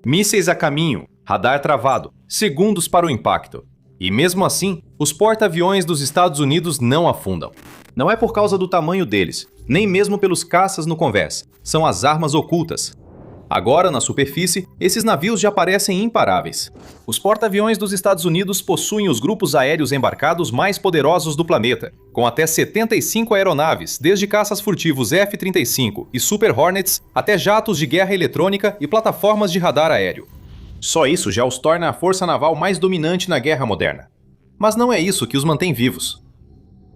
Mísseis a caminho, radar travado, segundos para o impacto. E mesmo assim, os porta-aviões dos Estados Unidos não afundam. Não é por causa do tamanho deles, nem mesmo pelos caças no convés. São as armas ocultas. Agora, na superfície, esses navios já parecem imparáveis. Os porta-aviões dos Estados Unidos possuem os grupos aéreos embarcados mais poderosos do planeta, com até 75 aeronaves, desde caças furtivos F-35 e Super Hornets até jatos de guerra eletrônica e plataformas de radar aéreo. Só isso já os torna a força naval mais dominante na guerra moderna. Mas não é isso que os mantém vivos.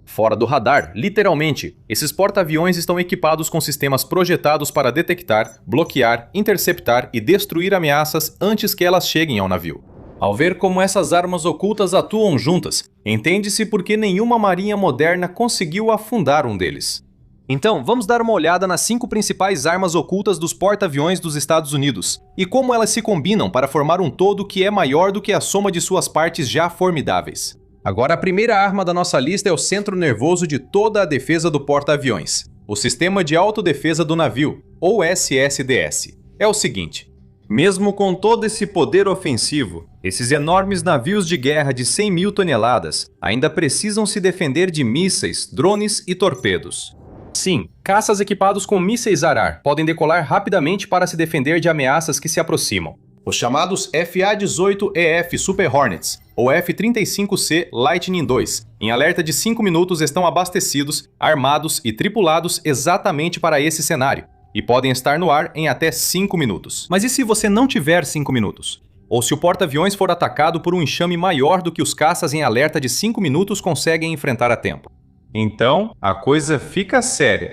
Fora do radar, literalmente, esses porta-aviões estão equipados com sistemas projetados para detectar, bloquear, interceptar e destruir ameaças antes que elas cheguem ao navio. Ao ver como essas armas ocultas atuam juntas, entende-se por que nenhuma marinha moderna conseguiu afundar um deles. Então, vamos dar uma olhada nas 5 principais armas ocultas dos porta-aviões dos Estados Unidos e como elas se combinam para formar um todo que é maior do que a soma de suas partes já formidáveis. Agora, a primeira arma da nossa lista é o centro nervoso de toda a defesa do porta-aviões, o Sistema de Autodefesa do Navio, ou SSDS. É o seguinte: mesmo com todo esse poder ofensivo, esses enormes navios de guerra de 100 mil toneladas ainda precisam se defender de mísseis, drones e torpedos. Sim, caças equipados com mísseis ar-ar podem decolar rapidamente para se defender de ameaças que se aproximam. Os chamados FA-18EF Super Hornets, ou F-35C Lightning II, em alerta de 5 minutos estão abastecidos, armados e tripulados exatamente para esse cenário, e podem estar no ar em até 5 minutos. Mas e se você não tiver 5 minutos? Ou se o porta-aviões for atacado por um enxame maior do que os caças em alerta de 5 minutos conseguem enfrentar a tempo? Então, a coisa fica séria.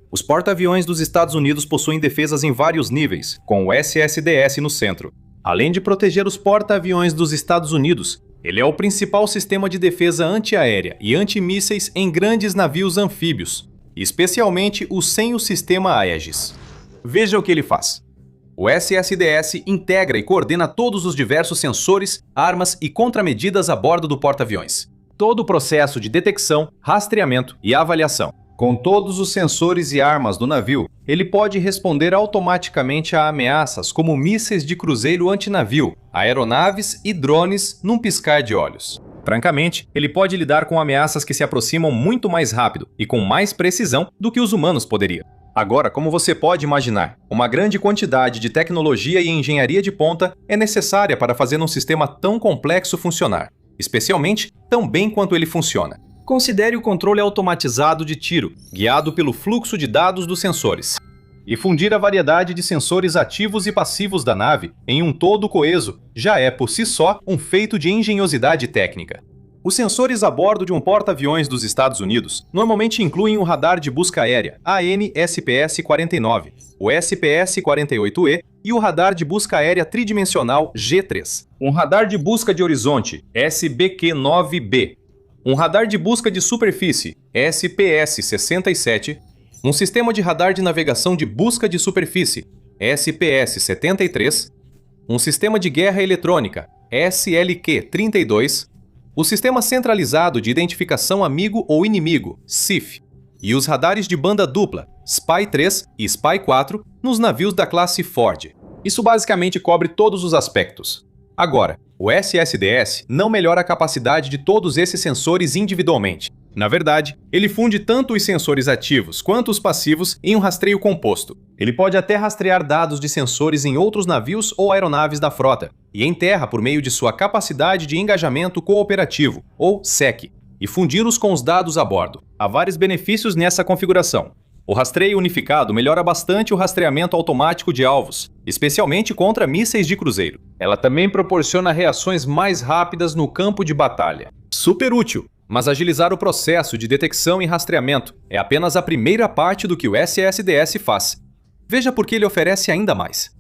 Os porta-aviões dos Estados Unidos possuem defesas em vários níveis, com o SSDS no centro. Além de proteger os porta-aviões dos Estados Unidos, ele é o principal sistema de defesa antiaérea e antimísseis em grandes navios anfíbios, especialmente os sem o sistema Aegis. Veja o que ele faz. O SSDS integra e coordena todos os diversos sensores, armas e contramedidas a bordo do porta-aviões. Todo o processo de detecção, rastreamento e avaliação. Com todos os sensores e armas do navio, ele pode responder automaticamente a ameaças como mísseis de cruzeiro antinavio, aeronaves e drones num piscar de olhos. Francamente, ele pode lidar com ameaças que se aproximam muito mais rápido e com mais precisão do que os humanos poderiam. Agora, como você pode imaginar, uma grande quantidade de tecnologia e engenharia de ponta é necessária para fazer um sistema tão complexo funcionar, especialmente tão bem quanto ele funciona. Considere o controle automatizado de tiro, guiado pelo fluxo de dados dos sensores, e fundir a variedade de sensores ativos e passivos da nave em um todo coeso já é, por si só, um feito de engenhosidade técnica. Os sensores a bordo de um porta-aviões dos Estados Unidos normalmente incluem o radar de busca aérea AN/SPS-49, o SPS-48E e o radar de busca aérea tridimensional G3, um radar de busca de horizonte SBQ-9B, um radar de busca de superfície SPS-67, um sistema de radar de navegação de busca de superfície SPS-73, um sistema de guerra eletrônica SLQ-32, o sistema centralizado de identificação amigo ou inimigo SIF e os radares de banda dupla SPY-3 e SPY-4 nos navios da classe Ford. Isso basicamente cobre todos os aspectos. Agora, o SSDS não melhora a capacidade de todos esses sensores individualmente. Na verdade, ele funde tanto os sensores ativos quanto os passivos em um rastreio composto. Ele pode até rastrear dados de sensores em outros navios ou aeronaves da frota, e em terra por meio de sua capacidade de engajamento cooperativo, ou SEC, e fundi-los com os dados a bordo. Há vários benefícios nessa configuração. O rastreio unificado melhora bastante o rastreamento automático de alvos, especialmente contra mísseis de cruzeiro. Ela também proporciona reações mais rápidas no campo de batalha. Super útil, mas agilizar o processo de detecção e rastreamento é apenas a primeira parte do que o SSDS faz. Veja por que ele oferece ainda mais.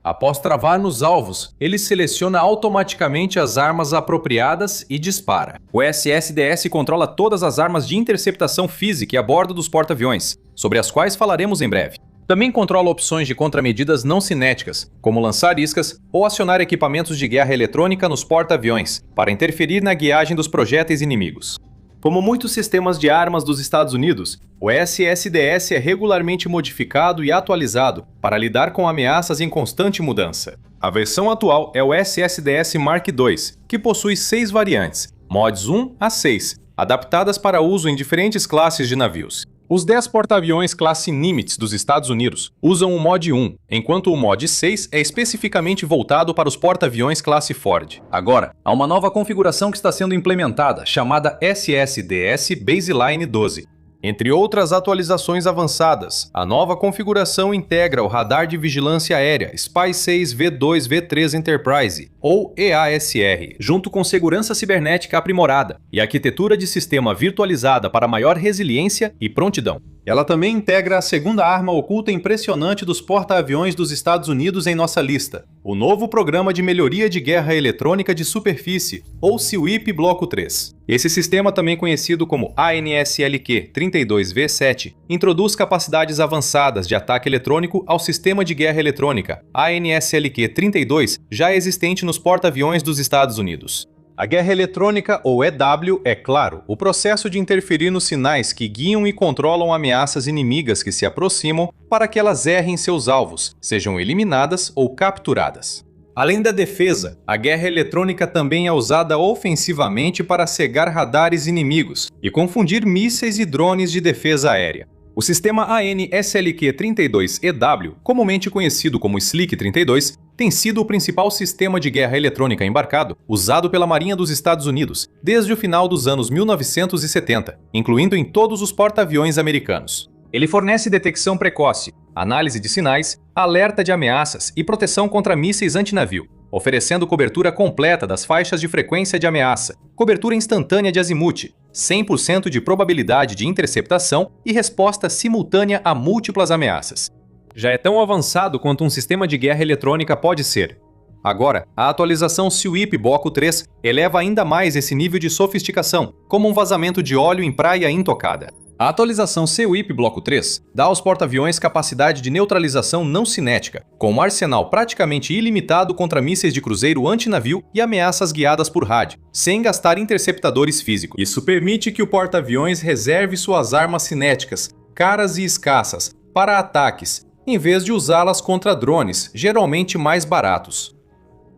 Após travar nos alvos, ele seleciona automaticamente as armas apropriadas e dispara. O SSDS controla todas as armas de interceptação física a bordo dos porta-aviões, sobre as quais falaremos em breve. Também controla opções de contramedidas não cinéticas, como lançar iscas ou acionar equipamentos de guerra eletrônica nos porta-aviões, para interferir na guiagem dos projéteis inimigos. Como muitos sistemas de armas dos Estados Unidos, o SSDS é regularmente modificado e atualizado para lidar com ameaças em constante mudança. A versão atual é o SSDS Mark II, que possui 6 variantes, mods 1 a 6, adaptadas para uso em diferentes classes de navios. Os 10 porta-aviões classe Nimitz dos Estados Unidos usam o mod 1, enquanto o mod 6 é especificamente voltado para os porta-aviões classe Ford. Agora, há uma nova configuração que está sendo implementada, chamada SSDS Baseline 12. Entre outras atualizações avançadas, a nova configuração integra o radar de vigilância aérea SPY-6 V2-V3 Enterprise, ou EASR, junto com segurança cibernética aprimorada e arquitetura de sistema virtualizada para maior resiliência e prontidão. Ela também integra a segunda arma oculta impressionante dos porta-aviões dos Estados Unidos em nossa lista, o novo Programa de Melhoria de Guerra Eletrônica de Superfície, ou SEWIP Bloco 3. Esse sistema, também conhecido como ANSLQ-32V7, introduz capacidades avançadas de ataque eletrônico ao Sistema de Guerra Eletrônica, ANSLQ-32, já existente nos porta-aviões dos Estados Unidos. A guerra eletrônica, ou EW, é, claro, o processo de interferir nos sinais que guiam e controlam ameaças inimigas que se aproximam para que elas errem seus alvos, sejam eliminadas ou capturadas. Além da defesa, a guerra eletrônica também é usada ofensivamente para cegar radares inimigos e confundir mísseis e drones de defesa aérea. O sistema ANSLQ-32EW, comumente conhecido como Slick-32, tem sido o principal sistema de guerra eletrônica embarcado usado pela Marinha dos Estados Unidos desde o final dos anos 1970, incluindo em todos os porta-aviões americanos. Ele fornece detecção precoce, análise de sinais, alerta de ameaças e proteção contra mísseis antinavio, oferecendo cobertura completa das faixas de frequência de ameaça, cobertura instantânea de azimuth, 100% de probabilidade de interceptação e resposta simultânea a múltiplas ameaças. Já é tão avançado quanto um sistema de guerra eletrônica pode ser. Agora, a atualização SEWIP Bloco 3 eleva ainda mais esse nível de sofisticação, como um vazamento de óleo em praia intocada. A atualização SEWIP Bloco 3 dá aos porta-aviões capacidade de neutralização não cinética, com um arsenal praticamente ilimitado contra mísseis de cruzeiro antinavio e ameaças guiadas por rádio, sem gastar interceptadores físicos. Isso permite que o porta-aviões reserve suas armas cinéticas, caras e escassas, para ataques, em vez de usá-las contra drones, geralmente mais baratos.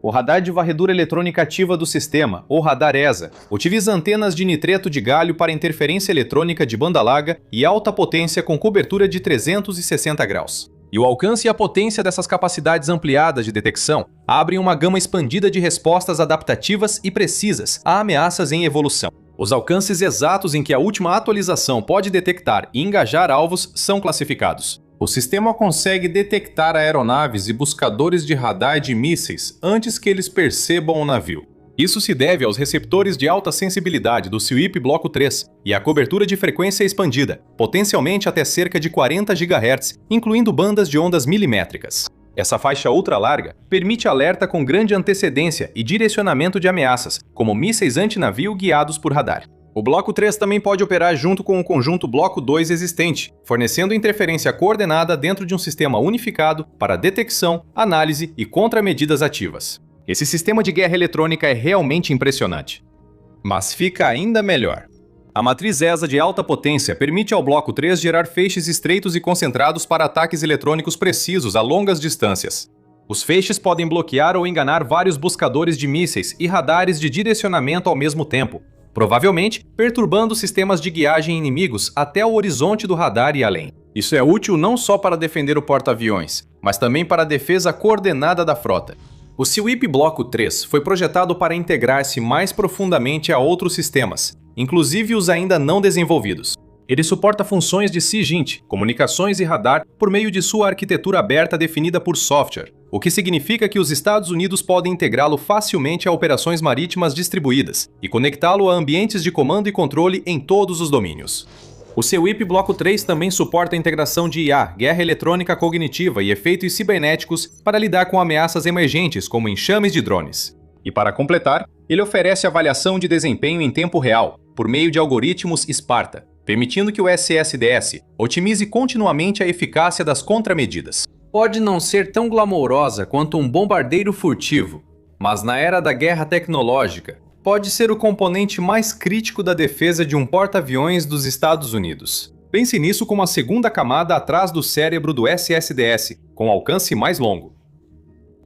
O radar de varredura eletrônica ativa do sistema, ou radar ESA, utiliza antenas de nitreto de galho para interferência eletrônica de banda larga e alta potência com cobertura de 360 graus. E o alcance e a potência dessas capacidades ampliadas de detecção abrem uma gama expandida de respostas adaptativas e precisas a ameaças em evolução. Os alcances exatos em que a última atualização pode detectar e engajar alvos são classificados. O sistema consegue detectar aeronaves e buscadores de radar de mísseis antes que eles percebam o navio. Isso se deve aos receptores de alta sensibilidade do SEWIP Bloco 3 e à cobertura de frequência expandida, potencialmente até cerca de 40 GHz, incluindo bandas de ondas milimétricas. Essa faixa ultra-larga permite alerta com grande antecedência e direcionamento de ameaças, como mísseis antinavio guiados por radar. O Bloco 3 também pode operar junto com o conjunto Bloco 2 existente, fornecendo interferência coordenada dentro de um sistema unificado para detecção, análise e contramedidas ativas. Esse sistema de guerra eletrônica é realmente impressionante. Mas fica ainda melhor. A matriz ESA de alta potência permite ao Bloco 3 gerar feixes estreitos e concentrados para ataques eletrônicos precisos a longas distâncias. Os feixes podem bloquear ou enganar vários buscadores de mísseis e radares de direcionamento ao mesmo tempo, provavelmente perturbando sistemas de guiagem inimigos até o horizonte do radar e além. Isso é útil não só para defender o porta-aviões, mas também para a defesa coordenada da frota. O SEWIP Bloco 3 foi projetado para integrar-se mais profundamente a outros sistemas, inclusive os ainda não desenvolvidos. Ele suporta funções de SIGINT, comunicações e radar, por meio de sua arquitetura aberta definida por software, o que significa que os Estados Unidos podem integrá-lo facilmente a operações marítimas distribuídas e conectá-lo a ambientes de comando e controle em todos os domínios. O SEWIP Bloco 3 também suporta a integração de IA, guerra eletrônica cognitiva e efeitos cibernéticos para lidar com ameaças emergentes como enxames de drones. E para completar, ele oferece avaliação de desempenho em tempo real, por meio de algoritmos Sparta, permitindo que o SSDS otimize continuamente a eficácia das contramedidas. Pode não ser tão glamourosa quanto um bombardeiro furtivo, mas na era da guerra tecnológica, pode ser o componente mais crítico da defesa de um porta-aviões dos Estados Unidos. Pense nisso como a segunda camada atrás do cérebro do SSDS, com alcance mais longo.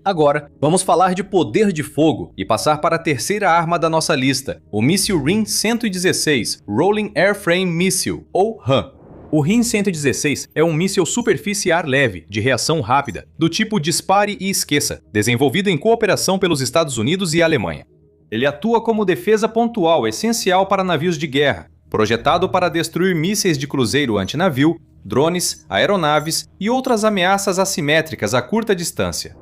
Agora, vamos falar de poder de fogo e passar para a terceira arma da nossa lista, o míssil RIM-116, Rolling Airframe Missile, ou RAM. O RIM-116 é um míssil superfície-ar leve, de reação rápida, do tipo dispare e esqueça, desenvolvido em cooperação pelos Estados Unidos e Alemanha. Ele atua como defesa pontual essencial para navios de guerra, projetado para destruir mísseis de cruzeiro antinavio, drones, aeronaves e outras ameaças assimétricas a curta distância.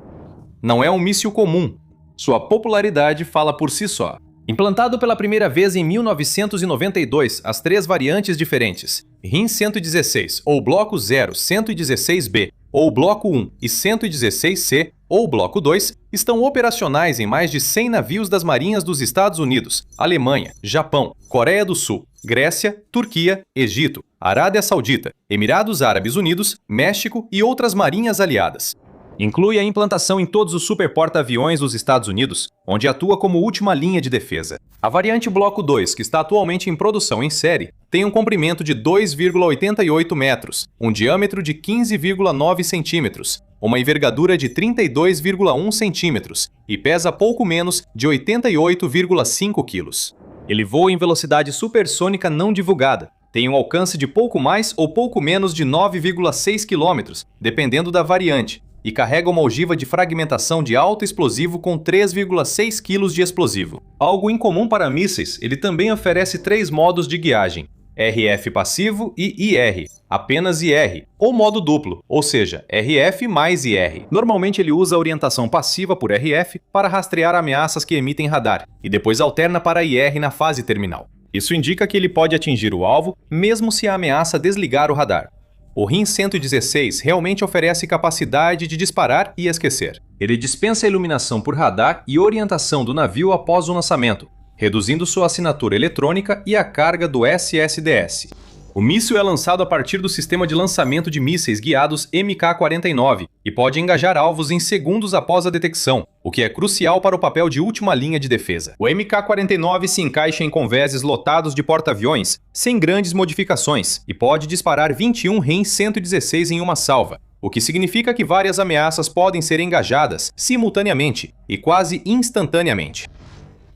Não é um míssil comum. Sua popularidade fala por si só. Implantado pela primeira vez em 1992, as três variantes diferentes, RIM-116, ou Bloco 0, 116B, ou Bloco 1 e 116C, ou Bloco 2, estão operacionais em mais de 100 navios das marinhas dos Estados Unidos, Alemanha, Japão, Coreia do Sul, Grécia, Turquia, Egito, Arábia Saudita, Emirados Árabes Unidos, México e outras marinhas aliadas. Inclui a implantação em todos os superporta-aviões dos Estados Unidos, onde atua como última linha de defesa. A variante Bloco 2, que está atualmente em produção em série, tem um comprimento de 2,88 metros, um diâmetro de 15,9 centímetros, uma envergadura de 32,1 centímetros e pesa pouco menos de 88,5 quilos. Ele voa em velocidade supersônica não divulgada, tem um alcance de pouco mais ou pouco menos de 9,6 km, dependendo da variante, e carrega uma ogiva de fragmentação de alto explosivo com 3,6 kg de explosivo. Algo incomum para mísseis, ele também oferece 3 modos de guiagem, RF passivo e IR, apenas IR, ou modo duplo, ou seja, RF mais IR. Normalmente ele usa a orientação passiva por RF para rastrear ameaças que emitem radar, e depois alterna para IR na fase terminal. Isso indica que ele pode atingir o alvo, mesmo se a ameaça desligar o radar. O RIM-116 realmente oferece capacidade de disparar e esquecer. Ele dispensa a iluminação por radar e orientação do navio após o lançamento, reduzindo sua assinatura eletrônica e a carga do SSDS. O míssil é lançado a partir do sistema de lançamento de mísseis guiados MK-49 e pode engajar alvos em segundos após a detecção, o que é crucial para o papel de última linha de defesa. O MK-49 se encaixa em convéses lotados de porta-aviões, sem grandes modificações, e pode disparar 21 RIM-116 em uma salva, o que significa que várias ameaças podem ser engajadas simultaneamente e quase instantaneamente.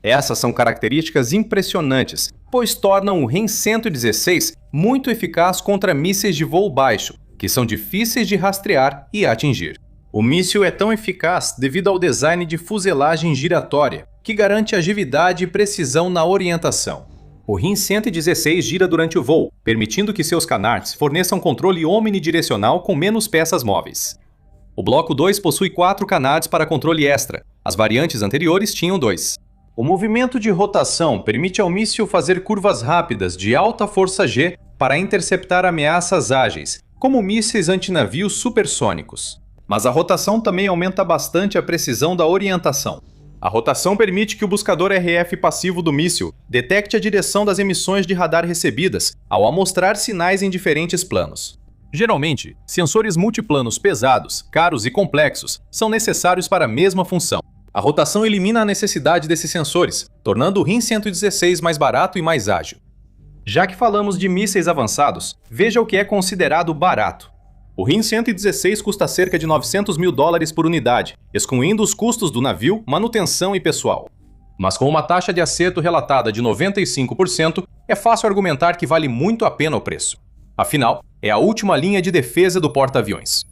Essas são características impressionantes, pois tornam o RIM-116 muito eficaz contra mísseis de voo baixo, que são difíceis de rastrear e atingir. O míssil é tão eficaz devido ao design de fuselagem giratória, que garante agilidade e precisão na orientação. O RIM-116 gira durante o voo, permitindo que seus canards forneçam controle omnidirecional com menos peças móveis. O Bloco 2 possui 4 canards para controle extra, as variantes anteriores tinham 2. O movimento de rotação permite ao míssil fazer curvas rápidas de alta força G para interceptar ameaças ágeis, como mísseis antinavios supersônicos. Mas a rotação também aumenta bastante a precisão da orientação. A rotação permite que o buscador RF passivo do míssil detecte a direção das emissões de radar recebidas ao amostrar sinais em diferentes planos. Geralmente, sensores multiplanos pesados, caros e complexos são necessários para a mesma função. A rotação elimina a necessidade desses sensores, tornando o RIM-116 mais barato e mais ágil. Já que falamos de mísseis avançados, veja o que é considerado barato. O RIM-116 custa cerca de $900 mil por unidade, excluindo os custos do navio, manutenção e pessoal. Mas com uma taxa de acerto relatada de 95%, é fácil argumentar que vale muito a pena o preço. Afinal, é a última linha de defesa do porta-aviões.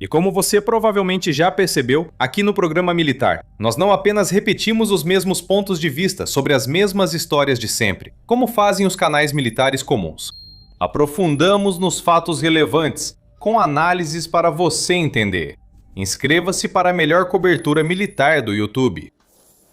E como você provavelmente já percebeu, aqui no Programa Militar, nós não apenas repetimos os mesmos pontos de vista sobre as mesmas histórias de sempre, como fazem os canais militares comuns. Aprofundamos nos fatos relevantes, com análises para você entender. Inscreva-se para a melhor cobertura militar do YouTube.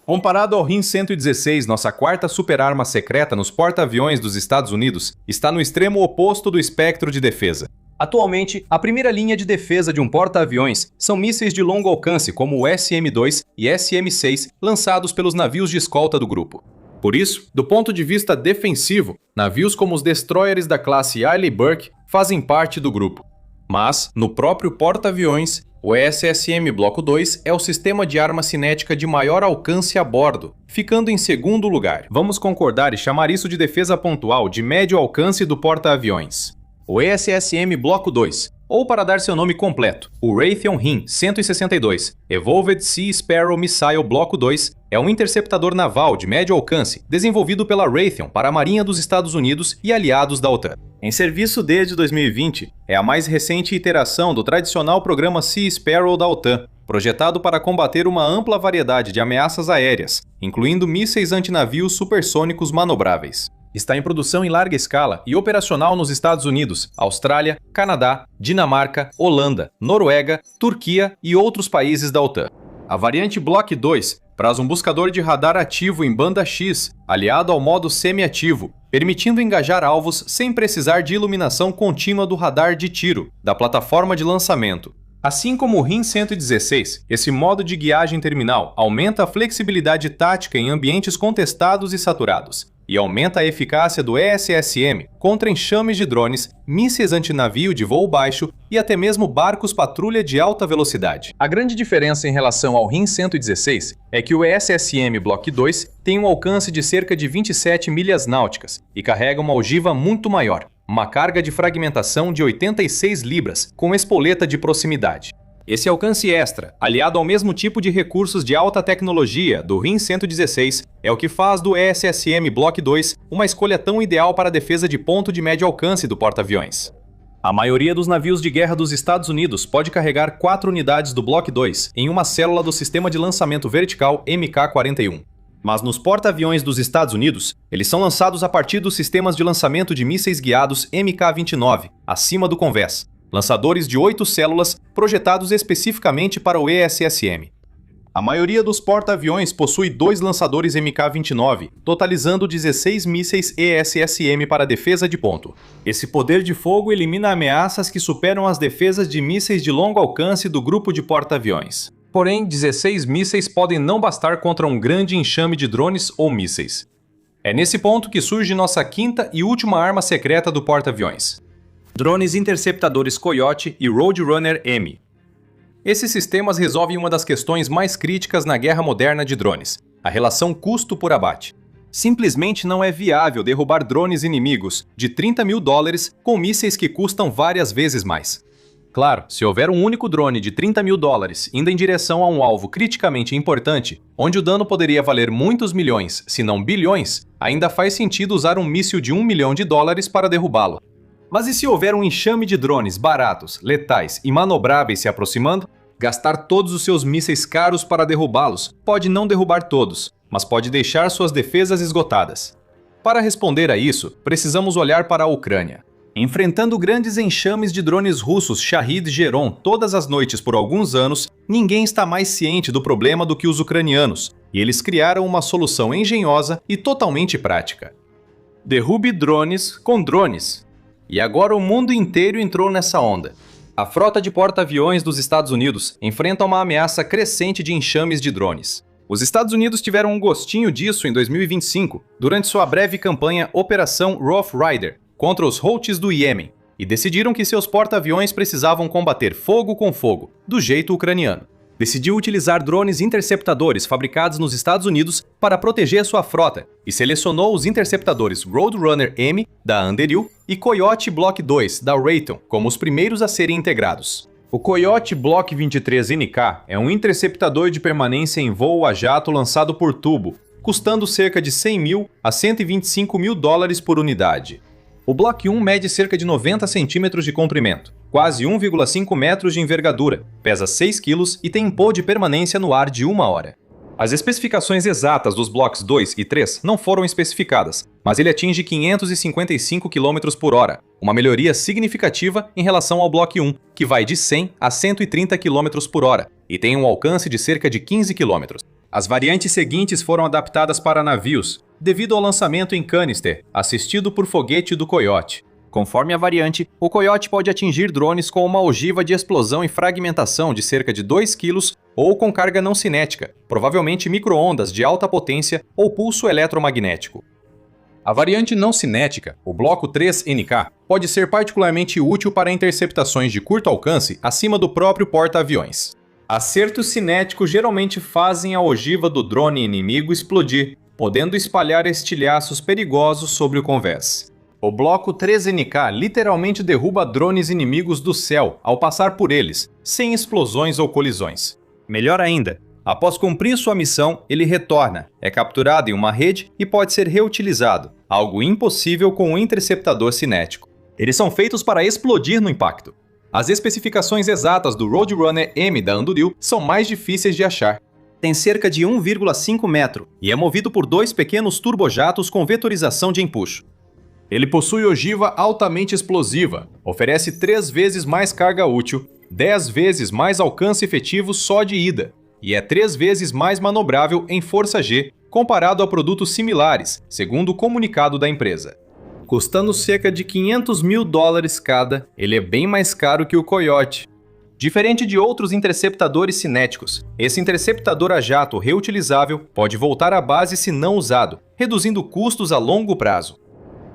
Comparado ao RIM-116, nossa quarta superarma secreta nos porta-aviões dos Estados Unidos está no extremo oposto do espectro de defesa. Atualmente, a primeira linha de defesa de um porta-aviões são mísseis de longo alcance como o SM-2 e SM-6 lançados pelos navios de escolta do grupo. Por isso, do ponto de vista defensivo, navios como os destroyers da classe Arleigh Burke fazem parte do grupo. Mas, no próprio porta-aviões, O ESSM Bloco 2 é o sistema de arma cinética de maior alcance a bordo, ficando em segundo lugar. Vamos concordar e chamar isso de defesa pontual de médio alcance do porta-aviões. O ESSM Bloco 2, ou para dar seu nome completo, o Raytheon RIM 162 Evolved Sea Sparrow Missile Bloco 2, é um interceptador naval de médio alcance desenvolvido pela Raytheon para a Marinha dos Estados Unidos e aliados da OTAN. Em serviço desde 2020, é a mais recente iteração do tradicional programa Sea Sparrow da OTAN, projetado para combater uma ampla variedade de ameaças aéreas, incluindo mísseis antinavios supersônicos manobráveis. Está em produção em larga escala e operacional nos Estados Unidos, Austrália, Canadá, Dinamarca, Holanda, Noruega, Turquia e outros países da OTAN. A variante Block 2 traz um buscador de radar ativo em banda X, aliado ao modo semi-ativo, permitindo engajar alvos sem precisar de iluminação contínua do radar de tiro, da plataforma de lançamento. Assim como o RIM 116, esse modo de guiagem terminal aumenta a flexibilidade tática em ambientes contestados e saturados, e aumenta a eficácia do ESSM contra enxames de drones, mísseis antinavio de voo baixo e até mesmo barcos patrulha de alta velocidade. A grande diferença em relação ao RIM 116 é que o ESSM Block 2 tem um alcance de cerca de 27 milhas náuticas e carrega uma ogiva muito maior, uma carga de fragmentação de 86 libras, com espoleta de proximidade. Esse alcance extra, aliado ao mesmo tipo de recursos de alta tecnologia do RIM 116, é o que faz do ESSM Block 2 uma escolha tão ideal para a defesa de ponto de médio alcance do porta-aviões. A maioria dos navios de guerra dos Estados Unidos pode carregar 4 unidades do Block 2 em uma célula do sistema de lançamento vertical MK-41. Mas nos porta-aviões dos Estados Unidos, eles são lançados a partir dos sistemas de lançamento de mísseis guiados MK-29, acima do convés, lançadores de 8 células projetados especificamente para o ESSM. A maioria dos porta-aviões possui 2 lançadores MK-29, totalizando 16 mísseis ESSM para defesa de ponto. Esse poder de fogo elimina ameaças que superam as defesas de mísseis de longo alcance do grupo de porta-aviões. Porém, 16 mísseis podem não bastar contra um grande enxame de drones ou mísseis. É nesse ponto que surge nossa quinta e última arma secreta do porta-aviões: drones interceptadores Coyote e Roadrunner M. Esses sistemas resolvem uma das questões mais críticas na guerra moderna de drones: a relação custo por abate. Simplesmente não é viável derrubar drones inimigos de $30 mil com mísseis que custam várias vezes mais. Claro, se houver um único drone de $30 mil indo em direção a um alvo criticamente importante, onde o dano poderia valer muitos milhões, se não bilhões, ainda faz sentido usar um míssil de $1 milhão para derrubá-lo. Mas e se houver um enxame de drones baratos, letais e manobráveis se aproximando? Gastar todos os seus mísseis caros para derrubá-los pode não derrubar todos, mas pode deixar suas defesas esgotadas. Para responder a isso, precisamos olhar para a Ucrânia. Enfrentando grandes enxames de drones russos Shahid e Geron todas as noites por alguns anos, ninguém está mais ciente do problema do que os ucranianos, e eles criaram uma solução engenhosa e totalmente prática. Derrube drones com drones. E agora o mundo inteiro entrou nessa onda. A frota de porta-aviões dos Estados Unidos enfrenta uma ameaça crescente de enxames de drones. Os Estados Unidos tiveram um gostinho disso em 2025, durante sua breve campanha Operação Rough Rider, contra os Houthis do Iêmen, e decidiram que seus porta-aviões precisavam combater fogo com fogo, do jeito ucraniano. Decidiu utilizar drones interceptadores fabricados nos Estados Unidos para proteger sua frota, e selecionou os interceptadores Roadrunner M, da Anduril, e Coyote Block 2, da Raytheon, como os primeiros a serem integrados. O Coyote Block 23NK é um interceptador de permanência em voo a jato lançado por tubo, custando cerca de $100 mil a $125 mil por unidade. O Block 1 mede cerca de 90 centímetros de comprimento, quase 1,5 metros de envergadura, pesa 6 kg e tem impor de permanência no ar de 1 hora. As especificações exatas dos Blocks 2 e 3 não foram especificadas, mas ele atinge 555 km por hora, uma melhoria significativa em relação ao Block 1, que vai de 100 a 130 km por hora, e tem um alcance de cerca de 15 km. As variantes seguintes foram adaptadas para navios, devido ao lançamento em canister, assistido por foguete do Coyote. Conforme a variante, o Coyote pode atingir drones com uma ogiva de explosão e fragmentação de cerca de 2 kg ou com carga não cinética, provavelmente micro-ondas de alta potência ou pulso eletromagnético. A variante não cinética, o Bloco 3NK, pode ser particularmente útil para interceptações de curto alcance acima do próprio porta-aviões. Acertos cinéticos geralmente fazem a ogiva do drone inimigo explodir, podendo espalhar estilhaços perigosos sobre o convés. O Bloco 3NK literalmente derruba drones inimigos do céu ao passar por eles, sem explosões ou colisões. Melhor ainda, após cumprir sua missão, ele retorna, é capturado em uma rede e pode ser reutilizado, algo impossível com um interceptador cinético. Eles são feitos para explodir no impacto. As especificações exatas do Roadrunner M da Anduril são mais difíceis de achar. Tem cerca de 1,5 metro e é movido por 2 pequenos turbojatos com vetorização de empuxo. Ele possui ogiva altamente explosiva, oferece 3 vezes mais carga útil, 10 vezes mais alcance efetivo só de ida, e é 3 vezes mais manobrável em força G comparado a produtos similares, segundo o comunicado da empresa. Custando cerca de $500 mil cada, ele é bem mais caro que o Coyote. Diferente de outros interceptadores cinéticos, esse interceptador a jato reutilizável pode voltar à base se não usado, reduzindo custos a longo prazo.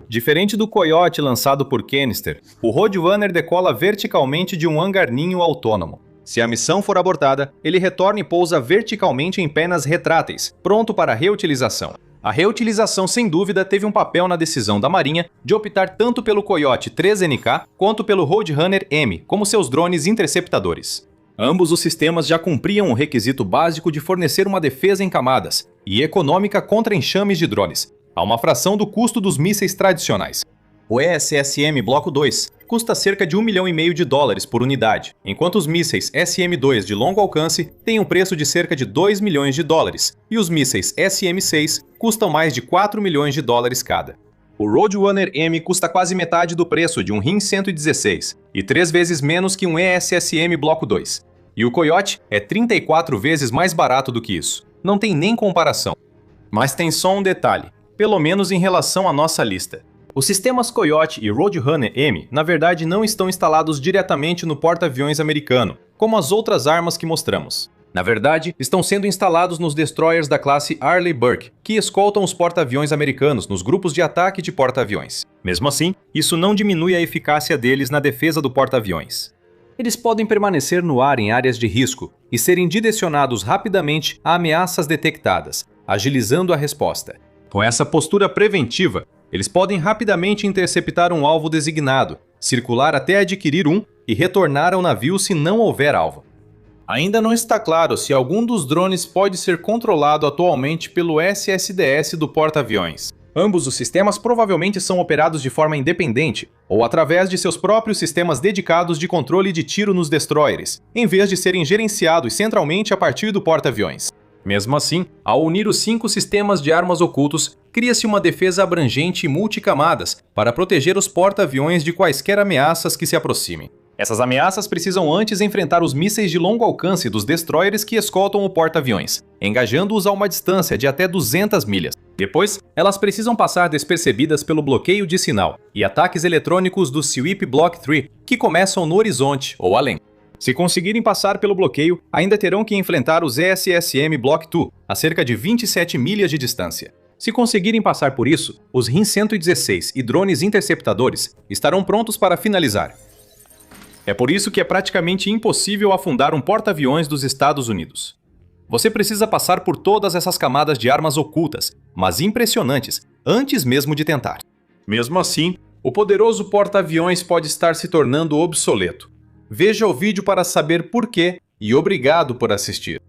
Diferente do Coyote lançado por Kanister, o Roadrunner decola verticalmente de um hangar-ninho autônomo. Se a missão for abortada, ele retorna e pousa verticalmente em penas retráteis, pronto para reutilização. A reutilização, sem dúvida, teve um papel na decisão da Marinha de optar tanto pelo Coyote 3NK quanto pelo Roadrunner M como seus drones interceptadores. Ambos os sistemas já cumpriam o requisito básico de fornecer uma defesa em camadas e econômica contra enxames de drones, a uma fração do custo dos mísseis tradicionais. O ESSM Bloco 2 custa cerca de $1,5 milhão por unidade, enquanto os mísseis SM-2 de longo alcance têm um preço de cerca de $2 milhões e os mísseis SM-6 custam mais de $4 milhões cada. O Roadrunner M custa quase metade do preço de um RIM 116 e 3 vezes menos que um ESSM Bloco 2. E o Coyote é 34 vezes mais barato do que isso. Não tem nem comparação. Mas tem só um detalhe, pelo menos em relação à nossa lista. Os sistemas Coyote e Roadrunner M, na verdade, não estão instalados diretamente no porta-aviões americano, como as outras armas que mostramos. Na verdade, estão sendo instalados nos destroyers da classe Arleigh Burke, que escoltam os porta-aviões americanos nos grupos de ataque de porta-aviões. Mesmo assim, isso não diminui a eficácia deles na defesa do porta-aviões. Eles podem permanecer no ar em áreas de risco e serem direcionados rapidamente a ameaças detectadas, agilizando a resposta. Com essa postura preventiva, eles podem rapidamente interceptar um alvo designado, circular até adquirir um e retornar ao navio se não houver alvo. Ainda não está claro se algum dos drones pode ser controlado atualmente pelo SSDS do porta-aviões. Ambos os sistemas provavelmente são operados de forma independente ou através de seus próprios sistemas dedicados de controle de tiro nos destroyers, em vez de serem gerenciados centralmente a partir do porta-aviões. Mesmo assim, ao unir os 5 sistemas de armas ocultos, cria-se uma defesa abrangente e multicamadas para proteger os porta-aviões de quaisquer ameaças que se aproximem. Essas ameaças precisam antes enfrentar os mísseis de longo alcance dos destroyers que escoltam o porta-aviões, engajando-os a uma distância de até 200 milhas. Depois, elas precisam passar despercebidas pelo bloqueio de sinal e ataques eletrônicos do Sweep Block 3, que começam no horizonte ou além. Se conseguirem passar pelo bloqueio, ainda terão que enfrentar os ESSM Block 2, a cerca de 27 milhas de distância. Se conseguirem passar por isso, os RIM 116 e drones interceptadores estarão prontos para finalizar. É por isso que é praticamente impossível afundar um porta-aviões dos Estados Unidos. Você precisa passar por todas essas camadas de armas ocultas, mas impressionantes, antes mesmo de tentar. Mesmo assim, o poderoso porta-aviões pode estar se tornando obsoleto. Veja o vídeo para saber por quê e obrigado por assistir.